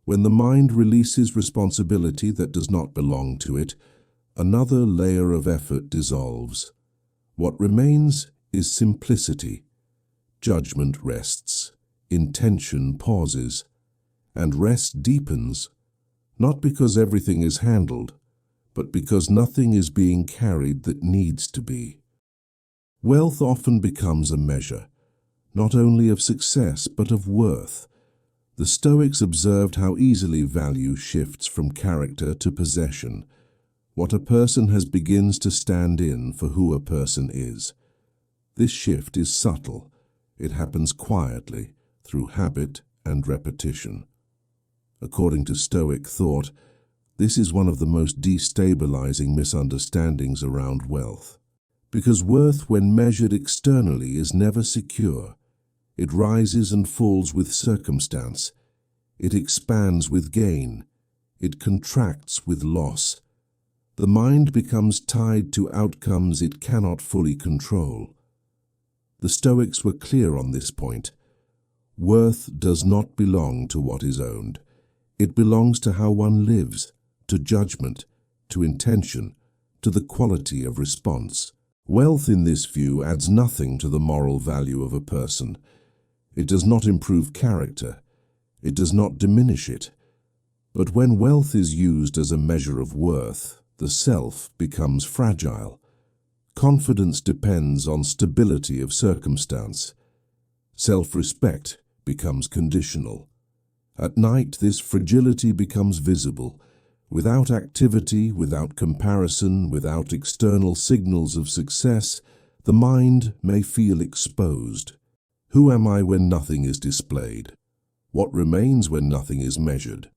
When the mind releases responsibility that does not belong to it, another layer of effort dissolves. What remains is simplicity. Judgment rests, intention pauses, and rest deepens, not because everything is handled, but because nothing is being carried that needs to be. Wealth often becomes a measure, not only of success but of worth. The Stoics observed how easily value shifts from character to possession. What a person has begins to stand in for who a person is. This shift is subtle. It happens quietly, through habit and repetition. According to Stoic thought, this is one of the most destabilizing misunderstandings around wealth. Because worth, when measured externally, is never secure. It rises and falls with circumstance. It expands with gain. It contracts with loss. The mind becomes tied to outcomes it cannot fully control. The Stoics were clear on this point. Worth does not belong to what is owned. It belongs to how one lives, to judgment, to intention, to the quality of response. Wealth in this view adds nothing to the moral value of a person. It does not improve character. It does not diminish it. But when wealth is used as a measure of worth, the self becomes fragile. Confidence depends on stability of circumstance. Self-respect becomes conditional. At night, this fragility becomes visible. Without activity, without comparison, without external signals of success, the mind may feel exposed. Who am I when nothing is displayed? What remains when nothing is measured?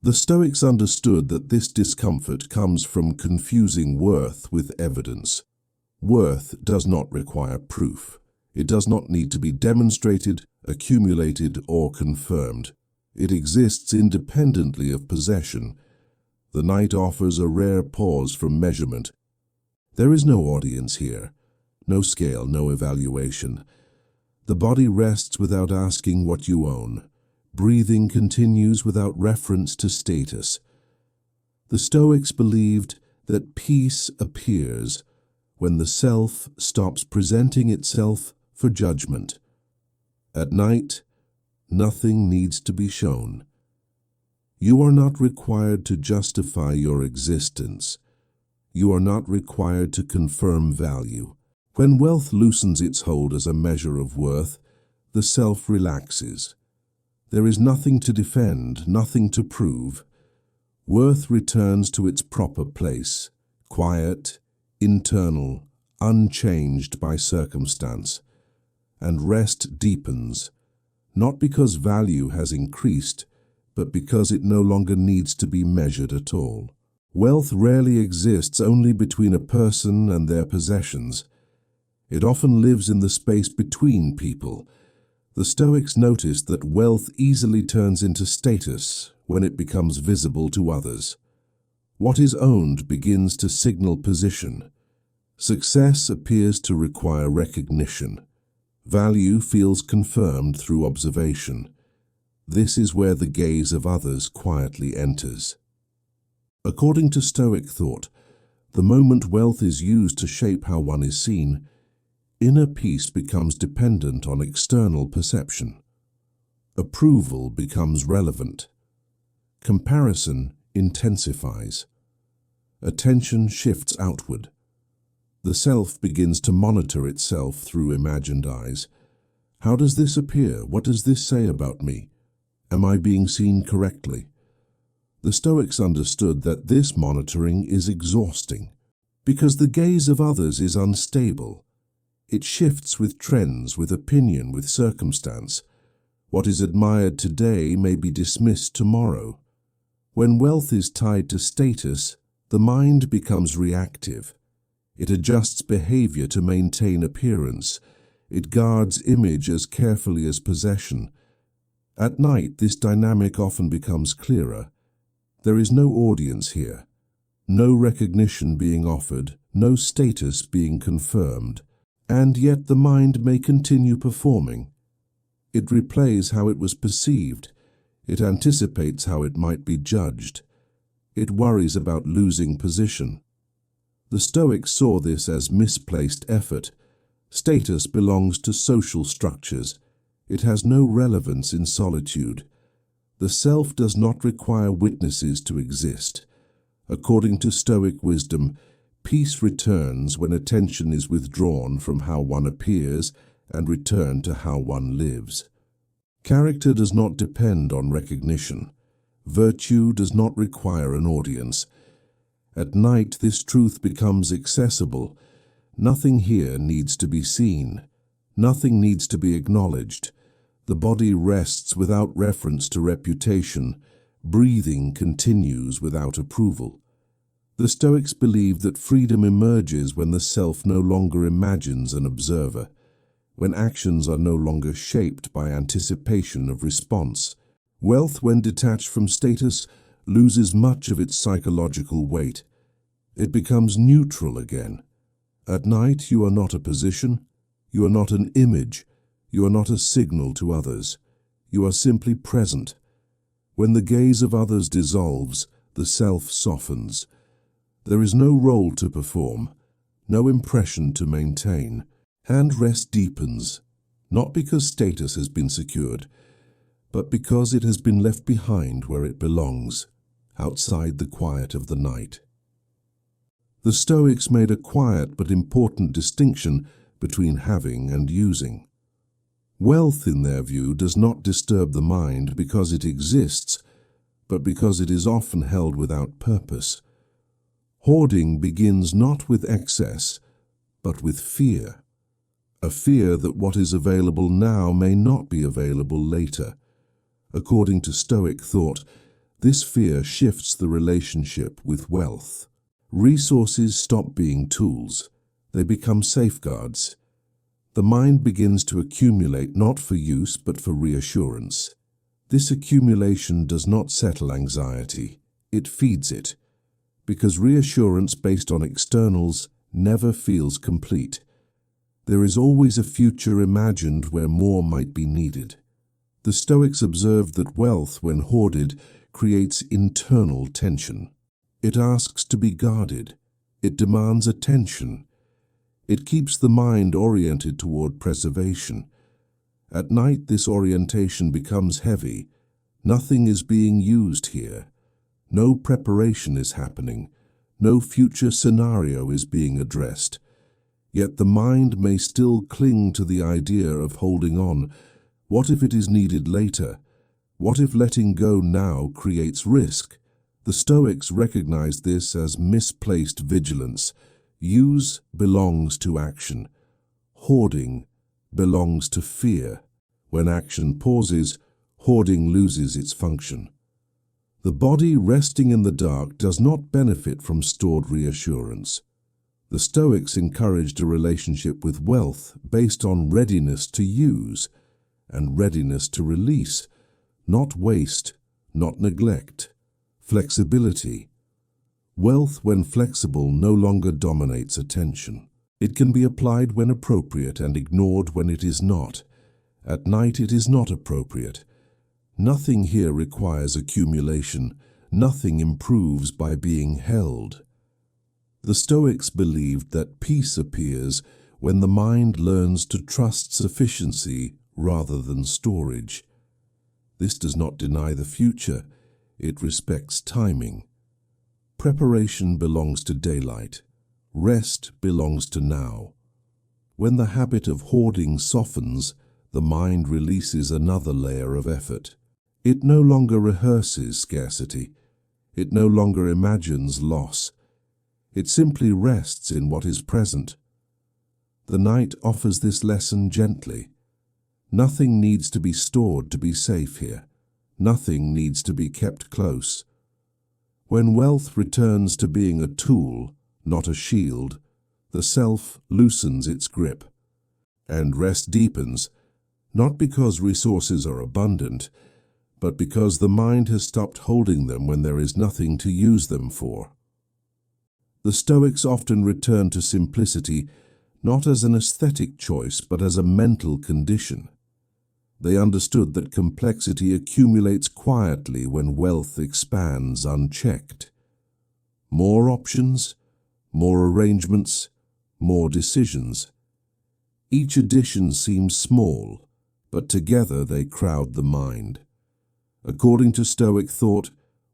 The Stoics understood that this discomfort comes from confusing worth with evidence. Worth does not require proof. It does not need to be demonstrated, accumulated, or confirmed. It exists independently of possession. The night offers a rare pause from measurement. There is no audience here, no scale, no evaluation. The body rests without asking what you own. Breathing continues without reference to status. The Stoics believed that peace appears when the self stops presenting itself for judgment. At night, nothing needs to be shown. You are not required to justify your existence. You are not required to confirm value. When wealth loosens its hold as a measure of worth, the self relaxes. There is nothing to defend, nothing to prove. Worth returns to its proper place, quiet, internal, unchanged by circumstance. And rest deepens, not because value has increased, but because it no longer needs to be measured at all. Wealth rarely exists only between a person and their possessions. It often lives in the space between people. The Stoics noticed that wealth easily turns into status when it becomes visible to others. What is owned begins to signal position. Success appears to require recognition. Value feels confirmed through observation. This is where the gaze of others quietly enters. According to Stoic thought, the moment wealth is used to shape how one is seen, inner peace becomes dependent on external perception. Approval becomes relevant. Comparison intensifies. Attention shifts outward. The self begins to monitor itself through imagined eyes. How does this appear? What does this say about me? Am I being seen correctly? The Stoics understood that this monitoring is exhausting because the gaze of others is unstable. It shifts with trends, with opinion, with circumstance. What is admired today may be dismissed tomorrow. When wealth is tied to status, the mind becomes reactive. It adjusts behavior to maintain appearance. It guards image as carefully as possession. At night, this dynamic often becomes clearer. There is no audience here, no recognition being offered, no status being confirmed, and yet the mind may continue performing. It replays how it was perceived. It anticipates how it might be judged. It worries about losing position. The Stoics saw this as misplaced effort. Status belongs to social structures. It has no relevance in solitude. The self does not require witnesses to exist. According to Stoic wisdom, peace returns when attention is withdrawn from how one appears and returned to how one lives. Character does not depend on recognition. Virtue does not require an audience. At night, this truth becomes accessible. Nothing here needs to be seen. Nothing needs to be acknowledged. The body rests without reference to reputation. Breathing continues without approval. The Stoics believed that freedom emerges when the self no longer imagines an observer, when actions are no longer shaped by anticipation of response. Wealth, when detached from status, loses much of its psychological weight. It becomes neutral again. At night, you are not a position. You are not an image. You are not a signal to others. You are simply present. When the gaze of others dissolves, the self softens. There is no role to perform, no impression to maintain. And rest deepens, not because status has been secured, but because it has been left behind where it belongs, outside the quiet of the night. The Stoics made a quiet but important distinction between having and using. Wealth, in their view, does not disturb the mind because it exists, but because it is often held without purpose. Hoarding begins not with excess, but with fear. A fear that what is available now may not be available later. According to Stoic thought, this fear shifts the relationship with wealth. Resources stop being tools. They become safeguards. The mind begins to accumulate not for use but for reassurance. This accumulation does not settle anxiety, it feeds it, because reassurance based on externals never feels complete. There is always a future imagined where more might be needed. The Stoics observed that wealth, when hoarded, creates internal tension. It asks to be guarded. It demands attention. It keeps the mind oriented toward preservation. At night, this orientation becomes heavy. Nothing is being used here. No preparation is happening. No future scenario is being addressed. Yet the mind may still cling to the idea of holding on. What if it is needed later? What if letting go now creates risk? The Stoics recognized this as misplaced vigilance. Use belongs to action. Hoarding belongs to fear. When action pauses, hoarding loses its function. The body resting in the dark does not benefit from stored reassurance. The Stoics encouraged a relationship with wealth based on readiness to use and readiness to release, not waste, not neglect, flexibility. Wealth, when flexible, no longer dominates attention. It can be applied when appropriate and ignored when it is not. At night it is not appropriate. Nothing here requires accumulation. Nothing improves by being held. The Stoics believed that peace appears when the mind learns to trust sufficiency rather than storage. This does not deny the future. It respects timing. Preparation belongs to daylight. Rest belongs to now. When the habit of hoarding softens, the mind releases another layer of effort. It no longer rehearses scarcity. It no longer imagines loss. It simply rests in what is present. The night offers this lesson gently. Nothing needs to be stored to be safe here. Nothing needs to be kept close. When wealth returns to being a tool, not a shield, the self loosens its grip. And rest deepens, not because resources are abundant, but because the mind has stopped holding them when there is nothing to use them for. The Stoics often return to simplicity not as an aesthetic choice but as a mental condition. They understood that complexity accumulates quietly when wealth expands unchecked. More options, more arrangements, more decisions. Each addition seems small, but together they crowd the mind. According to Stoic thought,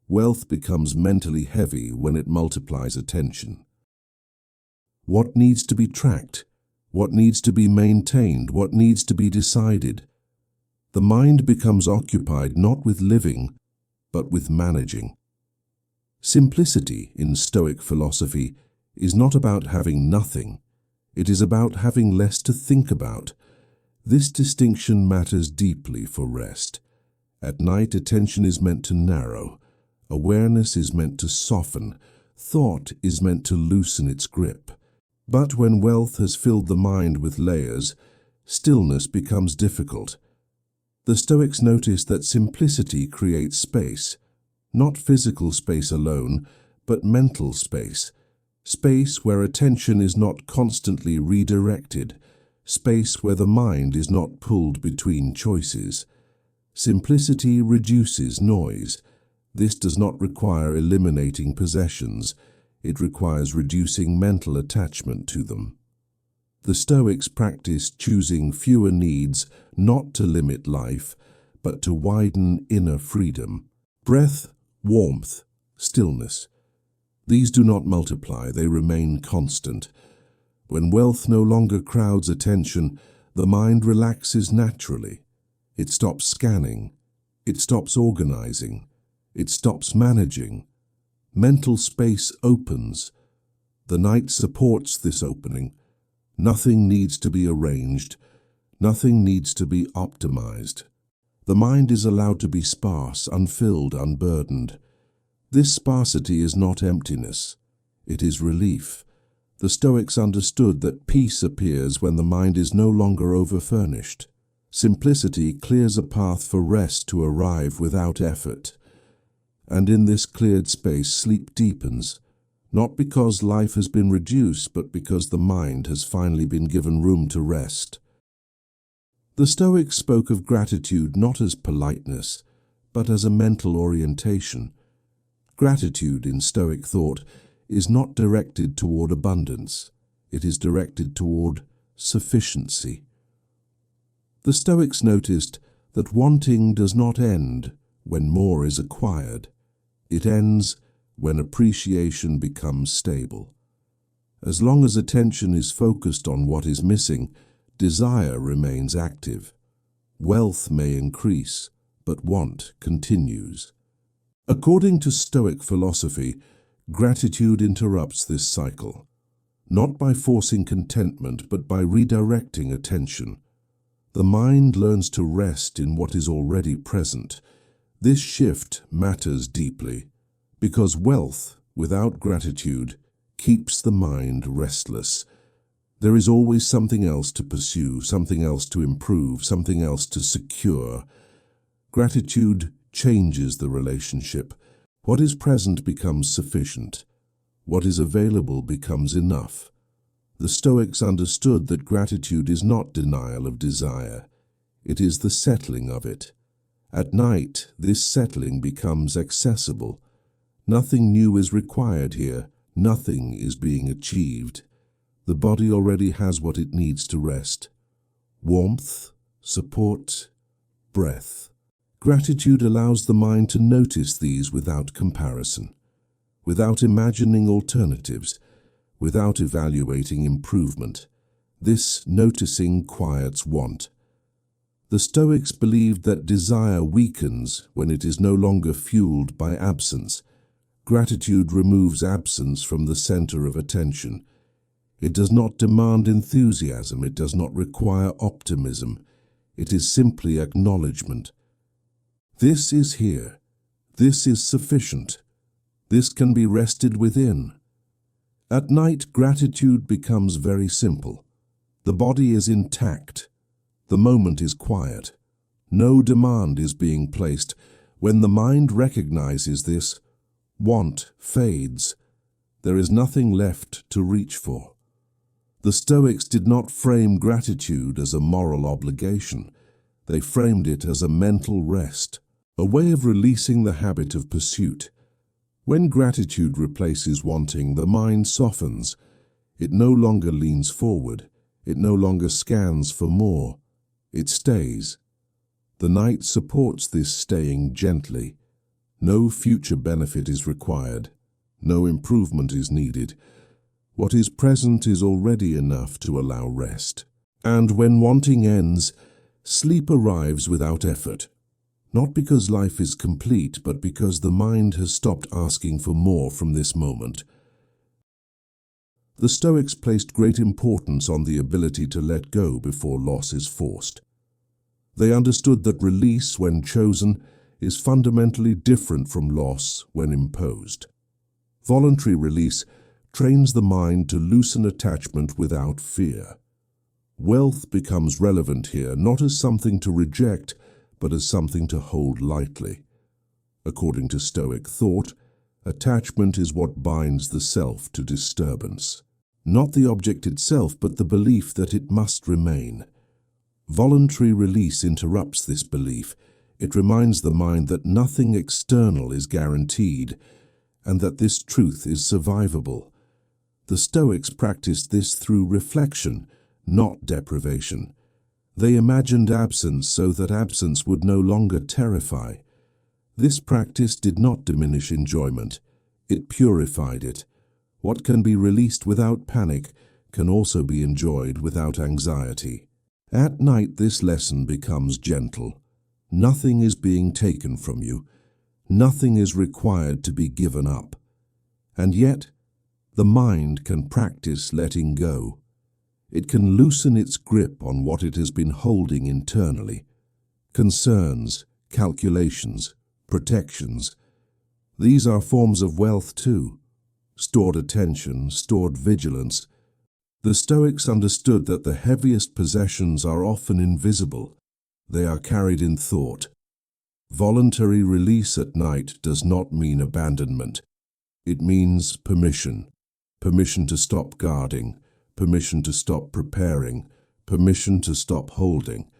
wealth becomes mentally heavy when it multiplies attention. What needs to be tracked? What needs to be maintained? What needs to be decided? The mind becomes occupied not with living, but with managing. Simplicity in Stoic philosophy is not about having nothing. It is about having less to think about. This distinction matters deeply for rest. At night, attention is meant to narrow. Awareness is meant to soften. Thought is meant to loosen its grip. But when wealth has filled the mind with layers, stillness becomes difficult. The Stoics noticed that simplicity creates space, not physical space alone, but mental space. Space where attention is not constantly redirected. Space where the mind is not pulled between choices. Simplicity reduces noise. This does not require eliminating possessions. It requires reducing mental attachment to them. The Stoics practiced choosing fewer needs not to limit life, but to widen inner freedom. Breath, warmth, stillness. These do not multiply, they remain constant. When wealth no longer crowds attention, the mind relaxes naturally. It stops scanning. It stops organizing. It stops managing. Mental space opens. The night supports this opening. Nothing needs to be arranged. Nothing needs to be optimized. The mind is allowed to be sparse, unfilled, unburdened. This sparsity is not emptiness. It is relief. The Stoics understood that peace appears when the mind is no longer overfurnished. Simplicity clears a path for rest to arrive without effort. And in this cleared space, sleep deepens, not because life has been reduced, but because the mind has finally been given room to rest. The Stoics spoke of gratitude not as politeness, but as a mental orientation. Gratitude, in Stoic thought, is not directed toward abundance. It is directed toward sufficiency. The Stoics noticed that wanting does not end when more is acquired. It ends when appreciation becomes stable. As long as attention is focused on what is missing, desire remains active. Wealth may increase, but want continues. According to Stoic philosophy, gratitude interrupts this cycle, not by forcing contentment, but by redirecting attention. The mind learns to rest in what is already present. This shift matters deeply, because wealth without gratitude keeps the mind restless. There is always something else to pursue, something else to improve, something else to secure. Gratitude changes the relationship. What is present becomes sufficient. What is available becomes enough. The Stoics understood that gratitude is not denial of desire. It is the settling of it. At night, this settling becomes accessible. Nothing new is required here. Nothing is being achieved. The body already has what it needs to rest. Warmth, support, breath. Gratitude allows the mind to notice these without comparison, without imagining alternatives, without evaluating improvement. This noticing quiets want. The Stoics believed that desire weakens when it is no longer fueled by absence. Gratitude removes absence from the center of attention. It does not demand enthusiasm. It does not require optimism. It is simply acknowledgement. This is here. This is sufficient. This can be rested within. At night, gratitude becomes very simple. The body is intact. The moment is quiet. No demand is being placed. When the mind recognizes this, want fades. There is nothing left to reach for. The Stoics did not frame gratitude as a moral obligation. They framed it as a mental rest, a way of releasing the habit of pursuit. When gratitude replaces wanting, the mind softens. It no longer leans forward. It no longer scans for more. It stays. The night supports this staying gently. No future benefit is required. No improvement is needed. What is present is already enough to allow rest. And when wanting ends, sleep arrives without effort. Not because life is complete, but because the mind has stopped asking for more from this moment. The Stoics placed great importance on the ability to let go before loss is forced. They understood that release, when chosen, is fundamentally different from loss when imposed. Voluntary release trains the mind to loosen attachment without fear. Wealth becomes relevant here, not as something to reject, but as something to hold lightly. According to Stoic thought, attachment is what binds the self to disturbance. Not the object itself, but the belief that it must remain. Voluntary release interrupts this belief. It reminds the mind that nothing external is guaranteed, and that this truth is survivable. The Stoics practiced this through reflection, not deprivation. They imagined absence so that absence would no longer terrify. This practice did not diminish enjoyment. It purified it. What can be released without panic can also be enjoyed without anxiety. At night, this lesson becomes gentle. Nothing is being taken from you. Nothing is required to be given up. And yet, the mind can practice letting go. It can loosen its grip on what it has been holding internally. Concerns, calculations, protections. These are forms of wealth too. stored attention, stored vigilance. The Stoics understood that the heaviest possessions are often invisible. They are carried in thought. Voluntary release at night does not mean abandonment. It means permission. Permission to stop guarding, permission to stop preparing, permission to stop holding.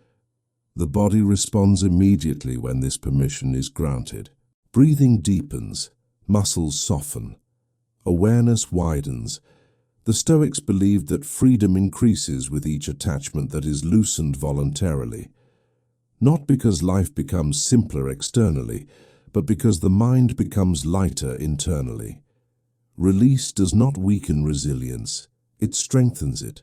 The body responds immediately when this permission is granted. Breathing deepens, muscles soften, awareness widens. The Stoics believed that freedom increases with each attachment that is loosened voluntarily. Not because life becomes simpler externally, but because the mind becomes lighter internally. Release does not weaken resilience, it strengthens it.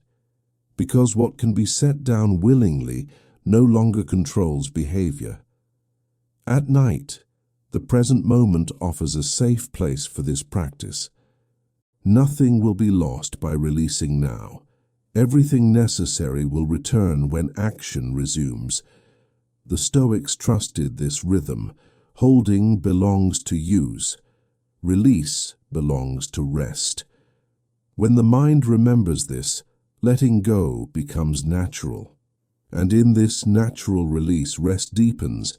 Because what can be set down willingly no longer controls behavior. At night, the present moment offers a safe place for this practice. Nothing will be lost by releasing now. Everything necessary will return when action resumes. The Stoics trusted this rhythm. Holding belongs to use. Release belongs to rest. When the mind remembers this, letting go becomes natural. And in this natural release, rest deepens,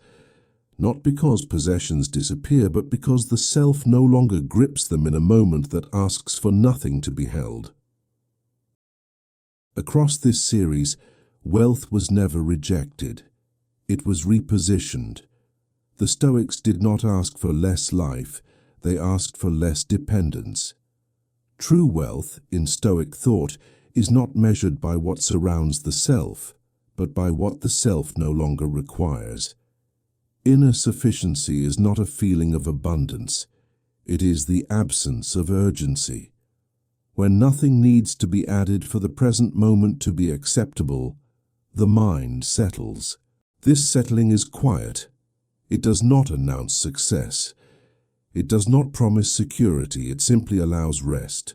not because possessions disappear, but because the self no longer grips them in a moment that asks for nothing to be held. Across this series, wealth was never rejected. It was repositioned. The Stoics did not ask for less life, they asked for less dependence. True wealth, in Stoic thought, is not measured by what surrounds the self, but by what the self no longer requires. Inner sufficiency is not a feeling of abundance. It is the absence of urgency. When nothing needs to be added for the present moment to be acceptable, the mind settles. This settling is quiet. It does not announce success. It does not promise security. It simply allows rest.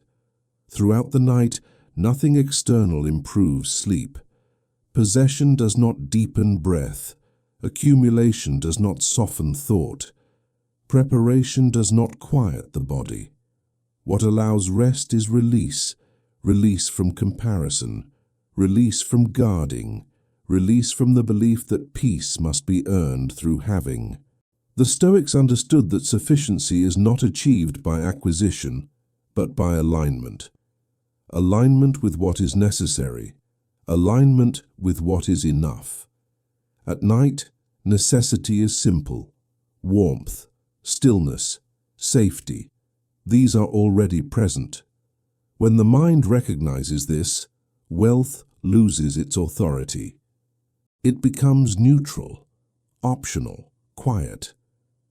Throughout the night, nothing external improves sleep. Possession does not deepen breath. Accumulation does not soften thought. Preparation does not quiet the body. What allows rest is release. Release from comparison. Release from guarding. Release from the belief that peace must be earned through having. The Stoics understood that sufficiency is not achieved by acquisition, but by alignment. Alignment with what is necessary. Alignment with what is enough. At night, necessity is simple. Warmth, stillness, safety. These are already present. When the mind recognizes this, wealth loses its authority. It becomes neutral, optional, quiet.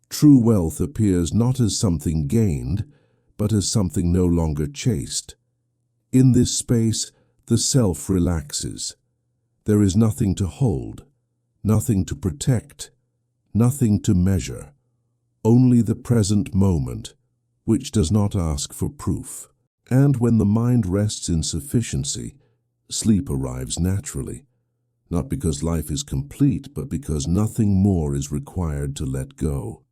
True wealth appears not as something gained, but as something no longer chased. In this space, the self relaxes. There is nothing to hold, nothing to protect, nothing to measure. Only the present moment, which does not ask for proof. And when the mind rests in sufficiency, sleep arrives naturally. Not because life is complete, but because nothing more is required to let go.